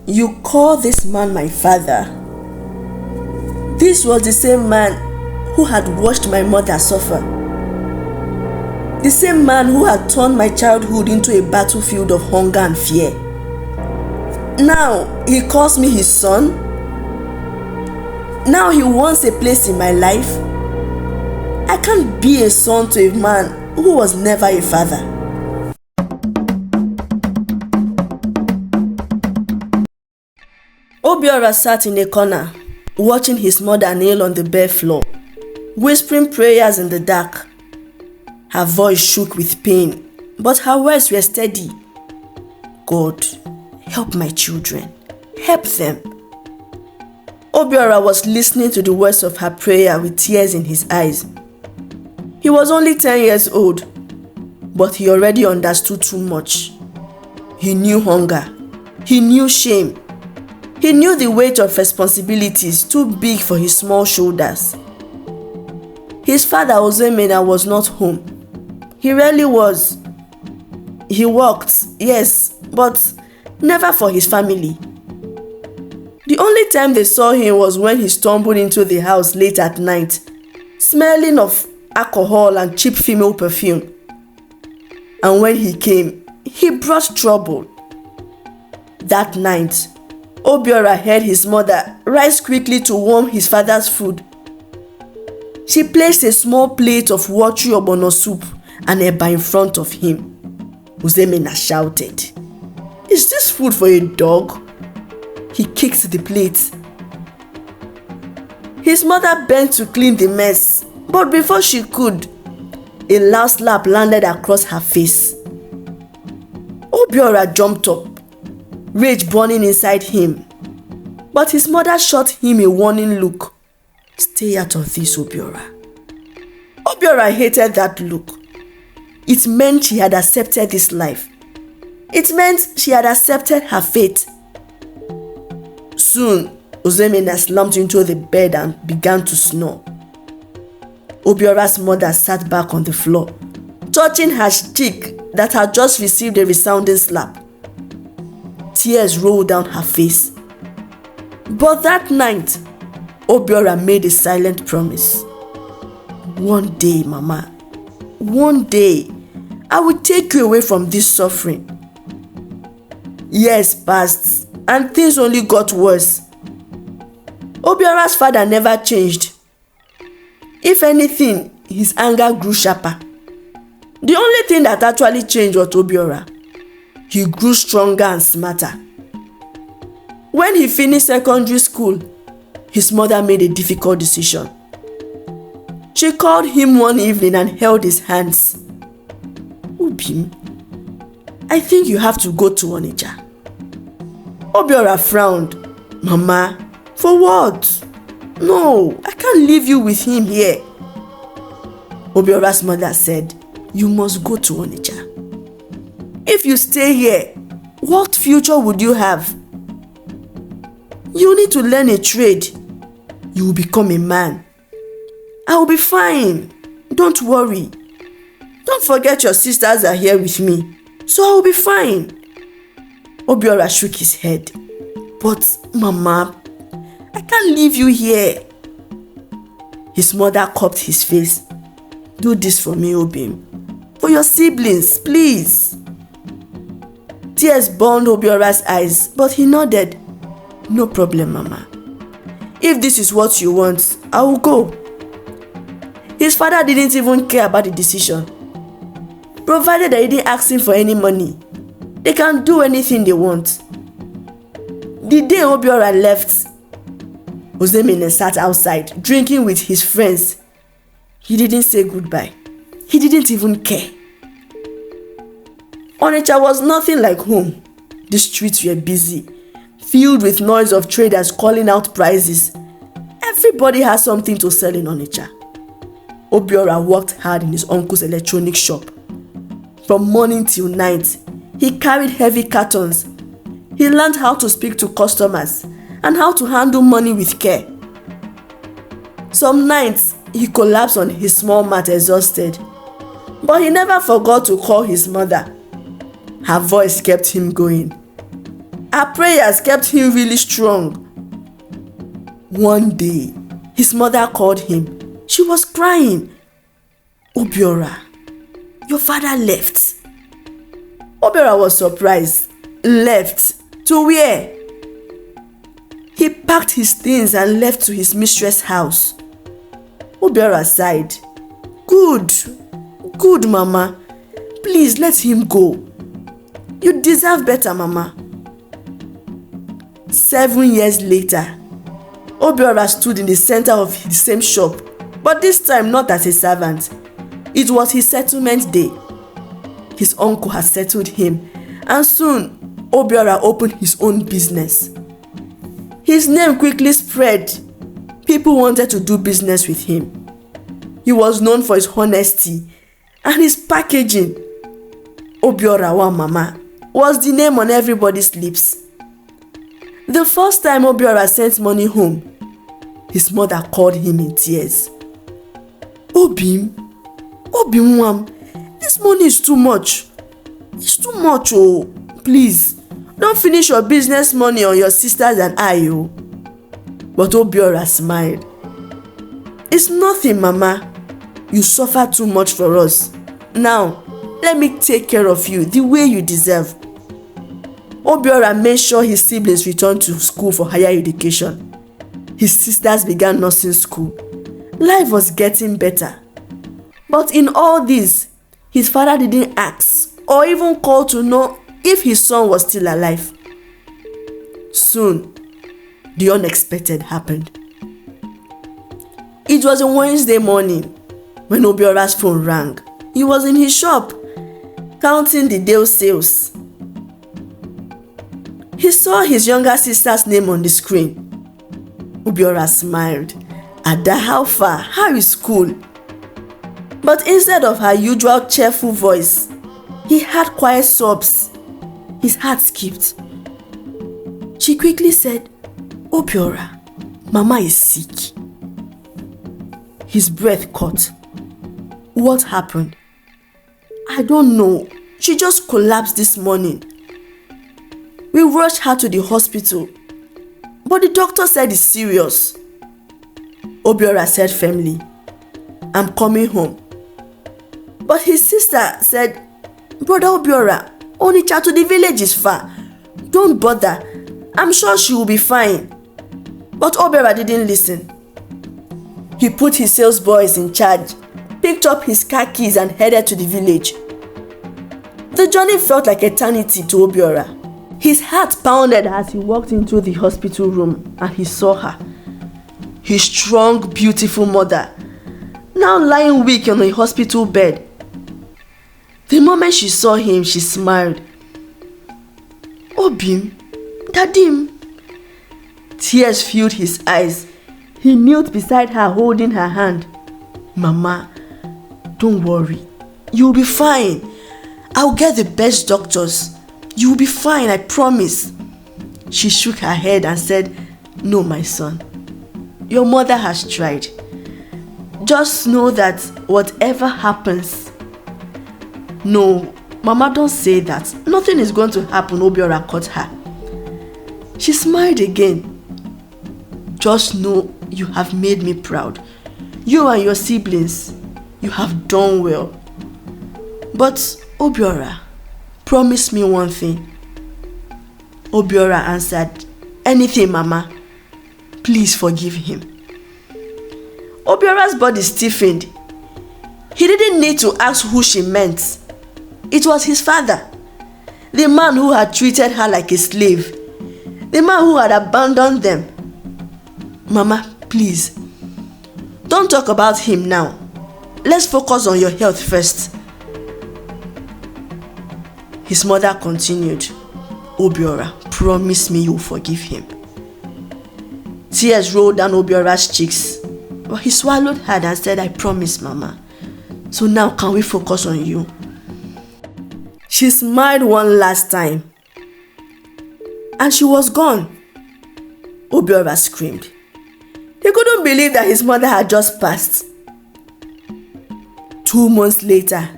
You call this man my father? This was the same man who had watched my mother suffer. The same man who had turned my childhood into a battlefield of hunger and fear. Now he calls me his son. Now he wants a place in my life. I can't be a son to a man who was never a father. Obiora sat in a corner, watching his mother kneel on the bare floor, whispering prayers in the dark. Her voice shook with pain, but her words were steady. God, help my children. Help them. Obiora was listening to the words of her prayer with tears in his eyes. He was only 10 years old, but he already understood too much. He knew hunger. He knew shame. He knew the weight of responsibilities too big for his small shoulders. His father, Ozoemena, was not home. He rarely was. He worked, yes, but never for his family. The only time they saw him was when he stumbled into the house late at night, smelling of alcohol and cheap female perfume. And when he came, he brought trouble. That night, Obiora heard his mother rise quickly to warm his father's food. She placed a small plate of watery ogbono soup and eba in front of him. Ozoemena shouted, "Is this food for a dog?" He kicked the plate. His mother bent to clean the mess, but before she could, a loud slap landed across her face. Obiora jumped up, rage burning inside him. But his mother shot him a warning look. "Stay out of this, Obiora." Obiora hated that look. It meant she had accepted this life. It meant she had accepted her fate. Soon, Ozoemena slumped into the bed and began to snore. Obiora's mother sat back on the floor, touching her cheek that had just received a resounding slap. Tears rolled down her face. But that night, Obiora made a silent promise. "One day, Mama, one day, I will take you away from this suffering." Years passed, and things only got worse. Obiora's father never changed. If anything, his anger grew sharper. The only thing that actually changed was Obiora. He grew stronger and smarter. When he finished secondary school, his mother made a difficult decision. She called him one evening and held his hands. "Obim, I think you have to go to Onitsha." Obiora frowned. "Mama, for what? No, I can't leave you with him here." Obiora's mother said, "You must go to Onitsha. If you stay here, what future would you have? You need to learn a trade. You will become a man. I will be fine. Don't worry. Don't forget your sisters are here with me, so I will be fine." Obiora shook his head. "But Mama, I can't leave you here." His mother cupped his face. "Do this for me, Obim. For your siblings, please." Tears burned Obiora's eyes, but he nodded. "No problem, Mama. If this is what you want, I will go." His father didn't even care about the decision. Provided they didn't ask him for any money, they can do anything they want. The day Obiora left, Ozoemena sat outside drinking with his friends. He didn't say goodbye. He didn't even care. Onitsha was nothing like home. The streets were busy, filled with noise of traders calling out prices. Everybody had something to sell in Onitsha. Obiora worked hard in his uncle's electronics shop. From morning till night, he carried heavy cartons. He learned how to speak to customers and how to handle money with care. Some nights, he collapsed on his small mat exhausted. But he never forgot to call his mother. Her voice kept him going. Her prayers kept him really strong. One day, his mother called him. She was crying. "Obiora, your father left." Obiora was surprised. Left? To where? He packed his things and left to his mistress' house. Obiora sighed. Good, Mama. Please let him go. You deserve better, Mama. 7 years later, Obiora stood in the center of the same shop, but this time not as a servant. It was his settlement day. His uncle had settled him, and soon Obiora opened his own business. His name quickly spread. People wanted to do business with him. He was known for his honesty and his packaging. Obiora wa Mama was the name on everybody's lips. The first time Obiora sent money home, his mother called him in tears. Obim, this money is too much. It's too much, oh. Please, don't finish your business money on your sisters and I, oh. But Obiora smiled. It's nothing, Mama. You suffer too much for us. Now, let me take care of you the way you deserve. Obiora made sure his siblings returned to school for higher education. His sisters began nursing school. Life was getting better. But in all this, his father didn't ask or even call to know if his son was still alive. Soon, the unexpected happened. It was a Wednesday morning when Obiora's phone rang. He was in his shop, counting the day's sales. He saw his younger sister's name on the screen. Obiora smiled. "Ada, how far? How is school?" But instead of her usual cheerful voice, he had quiet sobs. His heart skipped. She quickly said, "Obiora, Mama is sick." His breath caught. What happened? "I don't know. She just collapsed this morning. We rushed her to the hospital, but the doctor said it's serious." Obiora said firmly, "I'm coming home." But his sister said, "Brother Obiora, Onitsha to the village is far. Don't bother. I'm sure she will be fine." But Obiora didn't listen. He put his sales boys in charge, picked up his car keys and headed to the village. The journey felt like eternity to Obiora. His heart pounded as he walked into the hospital room and he saw her. His strong, beautiful mother, now lying weak on a hospital bed. The moment she saw him, she smiled. "Obim, Dadim." Tears filled his eyes. He knelt beside her, holding her hand. "Mama, don't worry. You'll be fine. I'll get the best doctors. You'll be fine, I promise." She shook her head and said, "No, my son. Your mother has tried. Just know that whatever happens..." "No, Mama, don't say that. Nothing is going to happen," Obiora caught her. She smiled again. "Just know you have made me proud. You and your siblings, you have done well. But Obiora, promise me one thing." Obiora answered, "Anything, Mama. Please forgive him." Obiora's body stiffened. He didn't need to ask who she meant. It was his father, the man who had treated her like a slave, the man who had abandoned them. "Mama, please, don't talk about him now. Let's focus on your health first." His mother continued, "Obiora, promise me you'll forgive him." Tears rolled down Obiora's cheeks, but he swallowed hard and said, "I promise, Mama. So now can we focus on you?" She smiled one last time, and she was gone. Obiora screamed. He couldn't believe that his mother had just passed. 2 months later,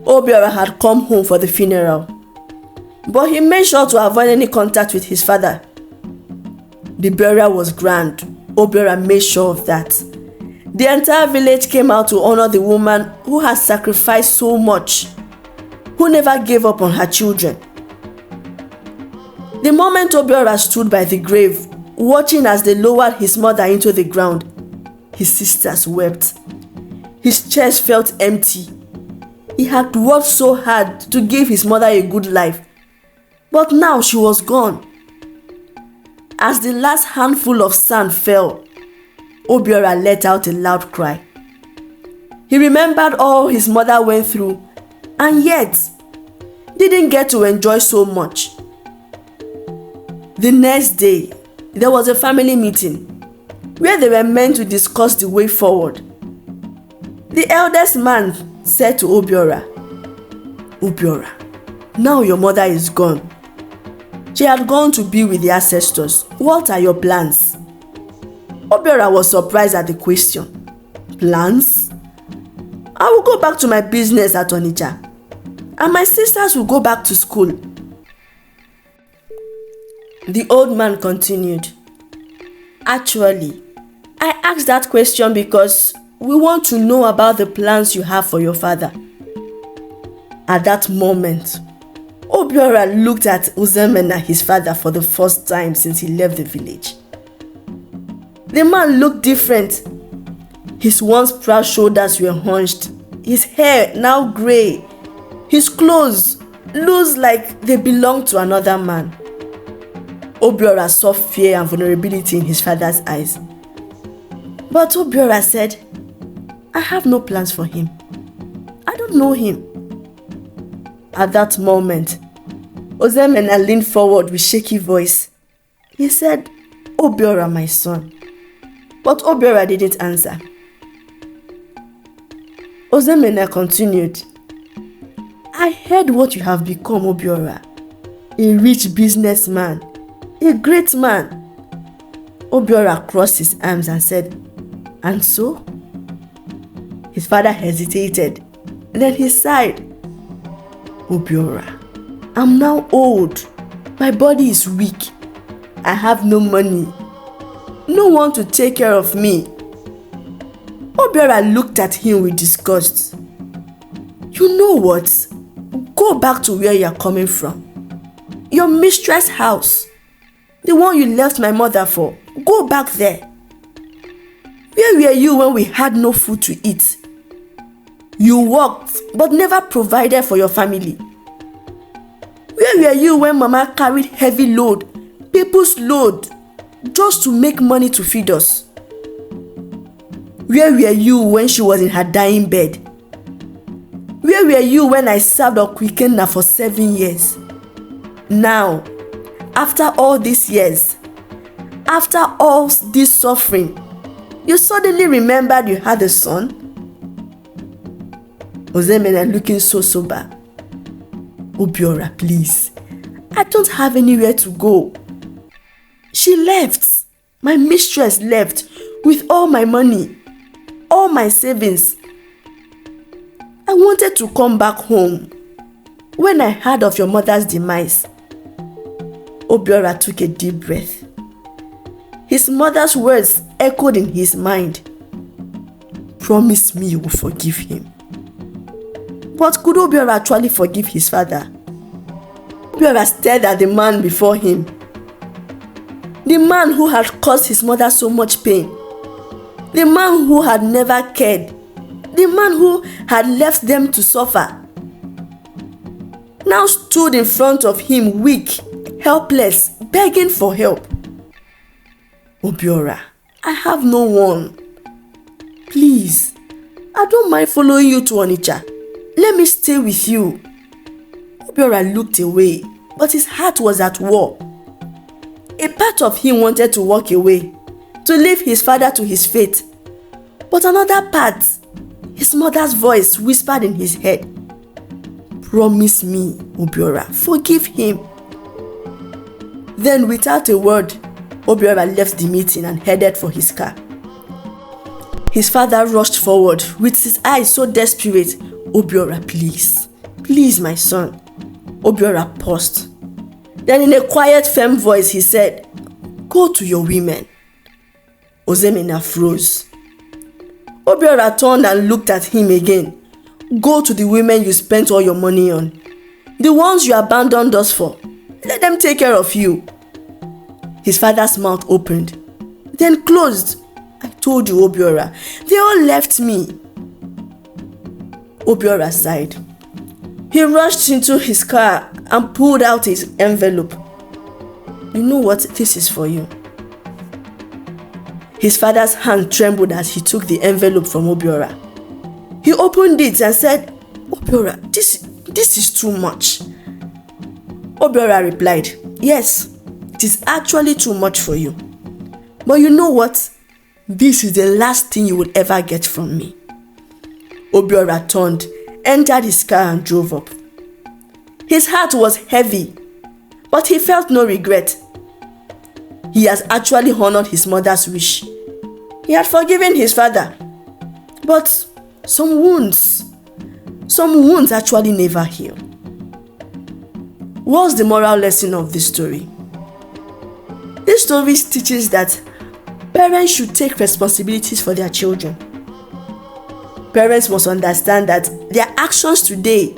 Obiora had come home for the funeral. but he made sure to avoid any contact with his father. The burial was grand. Obiora made sure of that. The entire village came out to honor the woman who had sacrificed so much, who never gave up on her children. The moment Obiora stood by the grave, watching as they lowered his mother into the ground, his sisters wept. His chest felt empty. He had worked so hard to give his mother a good life, but now she was gone. As the last handful of sand fell, Obiora let out a loud cry. He remembered all his mother went through and yet didn't get to enjoy so much. The next day, there was a family meeting where they were meant to discuss the way forward. The eldest man said to Obiora, "Obiora, now your mother is gone. She had gone to be with the ancestors. What are your plans?" Obiora was surprised at the question. "Plans? I will go back to my business at Onitsha, and my sisters will go back to school." The old man continued, "Actually, I asked that question because we want to know about the plans you have for your father." At that moment, Obiora looked at Ozoemena, his father, for the first time since he left the village. The man looked different. His once proud shoulders were hunched, his hair now grey, his clothes loose like they belonged to another man. Obiora saw fear and vulnerability in his father's eyes. But Obiora said, "I have no plans for him. I don't know him." At that moment, Ozoemena leaned forward with shaky voice. He said, "Obiora, my son." But Obiora didn't answer. Ozoemena continued, "I heard what you have become, Obiora. A rich businessman, a great man." Obiora crossed his arms and said, "And so?" His father hesitated. Then he sighed. "Obiora, I'm now old. My body is weak. I have no money. No one to take care of me." Obiora looked at him with disgust. "You know what? Go back to where you're coming from. Your mistress' house. The one you left my mother for. Go back there. Where were you when we had no food to eat? You worked but never provided for your family. Where were you when Mama carried heavy load, people's load, just to make money to feed us? Where were you when she was in her dying bed? Where were you when I served Okwikena for 7 years? Now, after all these years, after all this suffering, you suddenly remembered you had a son?" Ozoemena looking so sober. "Obiora, please. I don't have anywhere to go. She left. My mistress left with all my money, all my savings. I wanted to come back home when I heard of your mother's demise." Obiora took a deep breath. His mother's words echoed in his mind. "Promise me you will forgive him." But could Obiora actually forgive his father? Obiora stared at the man before him. The man who had caused his mother so much pain. The man who had never cared. The man who had left them to suffer. Now stood in front of him weak, helpless, begging for help. "Obiora, I have no one. Please, I don't mind following you to Onitsha. Let me stay with you." Obiora looked away, but his heart was at war. A part of him wanted to walk away, to leave his father to his fate. But another part, his mother's voice whispered in his head, "Promise me, Obiora, forgive him." Then without a word, Obiora left the meeting and headed for his car. His father rushed forward with his eyes so desperate. "Obiora, please, please, my son." Obiora paused. Then in a quiet, firm voice, he said, "Go to your women." Ozoemena froze. Obiora turned and looked at him again. "Go to the women you spent all your money on. The ones you abandoned us for. Let them take care of you." His father's mouth opened, then closed. "I told you, Obiora, they all left me." Obiora sighed. He rushed into his car and pulled out his envelope. "You know what? This is for you." His father's hand trembled as he took the envelope from Obiora. He opened it and said, "Obiora, this is too much." Obiora replied, "Yes, it is actually too much for you. But you know what? This is the last thing you will ever get from me." Obiora turned, entered his car and drove up. His heart was heavy, but he felt no regret. He has actually honored his mother's wish. He had forgiven his father. But some wounds actually never heal. What's the moral lesson of this story? This story teaches that parents should take responsibilities for their children. Parents must understand that their actions today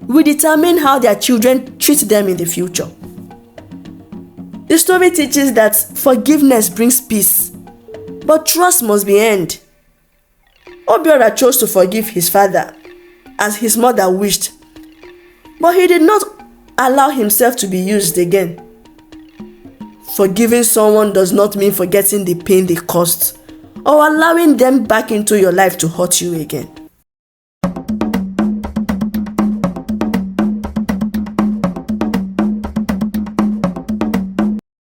will determine how their children treat them in the future. The story teaches that forgiveness brings peace, but trust must be earned. Obiora chose to forgive his father as his mother wished, but he did not allow himself to be used again. Forgiving someone does not mean forgetting the pain they caused or allowing them back into your life to hurt you again.